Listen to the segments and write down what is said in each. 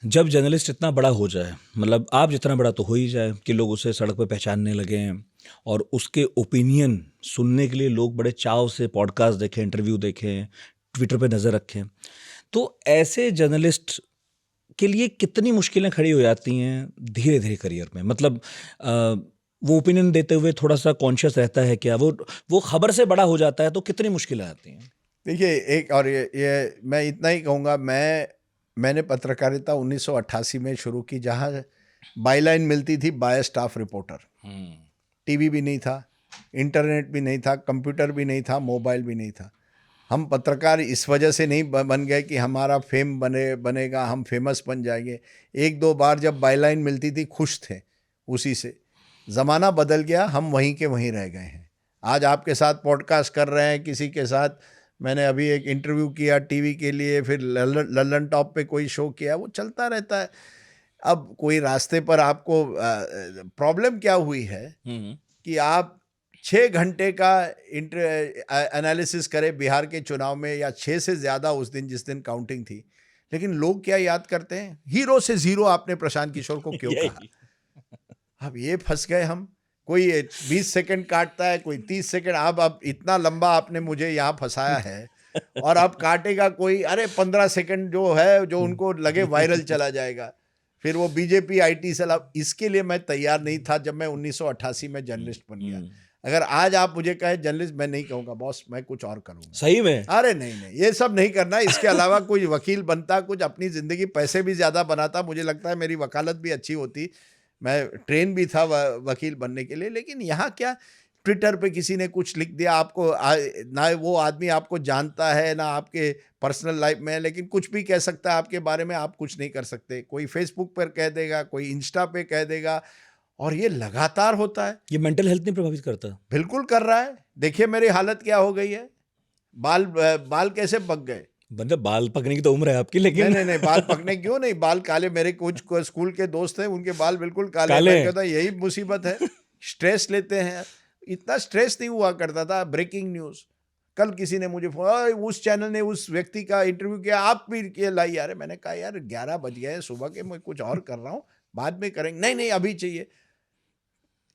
जब जर्नलिस्ट इतना बड़ा हो जाए, मतलब आप जितना बड़ा तो हो ही जाए कि लोग उसे सड़क पे पहचानने लगे हैं और उसके ओपिनियन सुनने के लिए लोग बड़े चाव से पॉडकास्ट देखें, इंटरव्यू देखें, ट्विटर पे नज़र रखें, तो ऐसे जर्नलिस्ट के लिए कितनी मुश्किलें खड़ी हो जाती हैं धीरे धीरे करियर में? मतलब वो ओपिनियन देते हुए थोड़ा सा कॉन्शियस रहता है क्या वो खबर से बड़ा हो जाता है तो कितनी मुश्किलें आती हैं? देखिए, एक और ये मैं इतना ही कहूँगा, मैंने पत्रकारिता 1988 में शुरू की, जहाँ बाईलाइन मिलती थी बाय स्टाफ रिपोर्टर। टीवी भी नहीं था, इंटरनेट भी नहीं था, कंप्यूटर भी नहीं था, मोबाइल भी नहीं था। हम पत्रकार इस वजह से नहीं बन गए कि हमारा फेम बनेगा, हम फेमस बन जाएंगे। एक दो बार जब बाईलाइन मिलती थी खुश थे उसी से। ज़माना बदल गया, हम वहीं के वहीं रह गए हैं। आज आपके साथ पॉडकास्ट कर रहे हैं, किसी के साथ मैंने अभी एक इंटरव्यू किया टीवी के लिए, फिर लल्लन टॉप पे कोई शो किया, वो चलता रहता है। अब कोई रास्ते पर आपको प्रॉब्लम क्या हुई है कि आप 6 घंटे का एनालिसिस करें बिहार के चुनाव में, या 6 से ज़्यादा उस दिन जिस दिन काउंटिंग थी, लेकिन लोग क्या याद करते हैं? हीरो से जीरो आपने प्रशांत किशोर को क्यों कहा? अब ये फंस गए हम। कोई 20 सेकंड काटता है, कोई 30 सेकंड। अब इतना लंबा आपने मुझे यहाँ फंसाया है, और अब काटेगा कोई, अरे 15 सेकंड जो है, जो उनको लगे वायरल चला जाएगा, फिर वो बीजेपी आईटी सेल। अब इसके लिए मैं तैयार नहीं था जब मैं 1988 में जर्नलिस्ट बन गया। अगर आज आप मुझे कहे जर्नलिस्ट, मैं नहीं कहूँगा बॉस, मैं कुछ और करूँगा। सही में? अरे नहीं, ये सब नहीं करना। इसके अलावा कोई वकील बनता, कुछ अपनी ज़िंदगी पैसे भी ज़्यादा बनाता, मुझे लगता है मेरी वकालत भी अच्छी होती, मैं ट्रेन भी था वकील बनने के लिए। लेकिन यहाँ क्या, ट्विटर पे किसी ने कुछ लिख दिया, आपको ना वो आदमी आपको जानता है ना आपके पर्सनल लाइफ में है, लेकिन कुछ भी कह सकता है आपके बारे में, आप कुछ नहीं कर सकते। कोई फेसबुक पर कह देगा, कोई इंस्टा पे कह देगा, और ये लगातार होता है। ये मेंटल हेल्थ नहीं प्रभावित करता? बिल्कुल कर रहा है। देखिए मेरी हालत क्या हो गई है, बाल कैसे पक गए। मतलब बाल पकने की तो उम्र है आपकी, लेकिन नहीं, बाल पकने क्यों नहीं, बाल काले। मेरे कुछ स्कूल के दोस्त हैं, उनके बाल बिल्कुल काले। काले मैं कहता यही मुसीबत है, स्ट्रेस लेते हैं। इतना स्ट्रेस नहीं हुआ करता था। ब्रेकिंग न्यूज़, कल किसी ने मुझे फोन, उस चैनल ने उस व्यक्ति का इंटरव्यू किया, आप भी ये लाई यार। मैंने कहा यार 11 बज गए सुबह के, मैं कुछ और कर रहा हूँ, बाद में करेंगे। नहीं अभी चाहिए।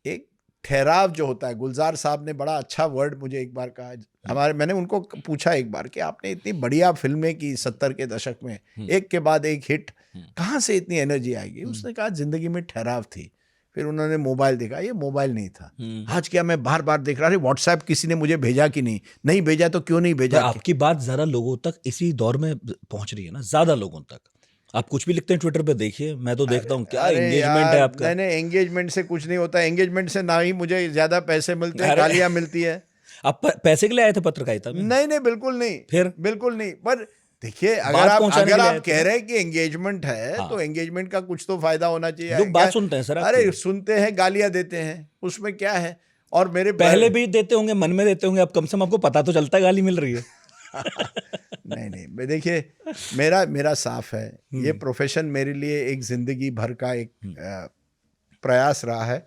एक ठहराव जो होता है, गुलजार साहब ने बड़ा अच्छा वर्ड मुझे एक बार कहा। मैंने उनको पूछा एक बार कि आपने इतनी बढ़िया फिल्में की 70 के दशक में, एक के बाद एक हिट, कहाँ से इतनी एनर्जी आएगी? उसने कहा जिंदगी में ठहराव थी। फिर उन्होंने मोबाइल देखा, ये मोबाइल नहीं था। आज क्या मैं बार बार देख रहा, अरे व्हाट्सएप किसी ने मुझे भेजा कि नहीं भेजा तो क्यों नहीं भेजा। आपकी बात ज्यादा लोगों तक इसी दौर में पहुंच रही है ना, ज्यादा लोगों तक। आप कुछ भी लिखते हैं ट्विटर पे, देखिए, मैं तो देखता हूँ क्या एंगेजमेंट है आपका। नहीं, एंगेजमेंट से कुछ नहीं होता। एंगेजमेंट से ना ही मुझे ज्यादा पैसे मिलते हैं, गालियां मिलती है। आप पैसे के लिए आए थे पत्रकारिता में? नहीं बिल्कुल नहीं। फिर बिल्कुल नहीं। पर देखिए, अगर आप कह रहे हैं कि एंगेजमेंट है, तो एंगेजमेंट का कुछ तो फायदा होना चाहिए। लोग बात सुनते हैं सर। अरे सुनते हैं, गालियां देते हैं, उसमें क्या है? और मेरे पहले भी देते होंगे, मन में देते होंगे, अब कम से कम आपको पता तो चलता है गाली मिल रही है। नहीं, देखिए मेरा साफ है, ये प्रोफेशन मेरे लिए एक जिंदगी भर का एक प्रयास रहा है।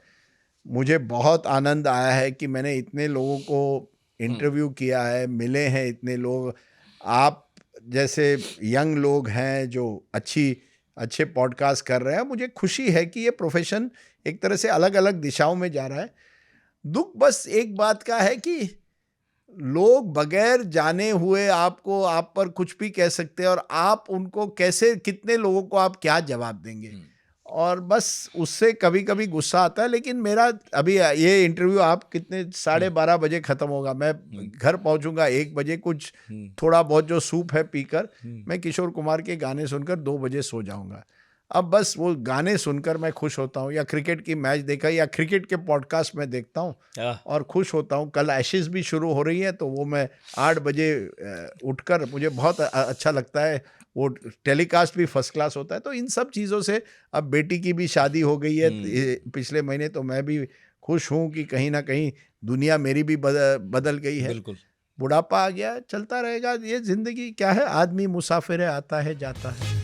मुझे बहुत आनंद आया है कि मैंने इतने लोगों को इंटरव्यू किया है, मिले हैं इतने लोग। आप जैसे यंग लोग हैं जो अच्छे पॉडकास्ट कर रहे हैं। मुझे खुशी है कि ये प्रोफेशन एक तरह से अलग अलग दिशाओं में जा रहा है। दुख बस एक बात का है कि लोग बगैर जाने हुए आप पर कुछ भी कह सकते हैं, और आप उनको कैसे, कितने लोगों को आप क्या जवाब देंगे, और बस उससे कभी कभी गुस्सा आता है। लेकिन मेरा अभी ये इंटरव्यू आप कितने 12:30 बजे ख़त्म होगा, मैं घर पहुंचूंगा 1 बजे, कुछ थोड़ा बहुत जो सूप है पीकर मैं किशोर कुमार के गाने सुनकर 2 बजे सो जाऊंगा। अब बस वो गाने सुनकर मैं खुश होता हूँ, या क्रिकेट की मैच देखा, या क्रिकेट के पॉडकास्ट में देखता हूँ और खुश होता हूँ। कल एशेज़ भी शुरू हो रही है, तो वो मैं 8 बजे उठकर, मुझे बहुत अच्छा लगता है। वो टेलीकास्ट भी फर्स्ट क्लास होता है। तो इन सब चीज़ों से, अब बेटी की भी शादी हो गई है पिछले महीने, तो मैं भी खुश हूँ कि कहीं ना कहीं दुनिया मेरी भी बदल गई है। बिल्कुल। बुढ़ापा आ गया, चलता रहेगा। ये ज़िंदगी क्या है, आदमी मुसाफिर है, आता है जाता है।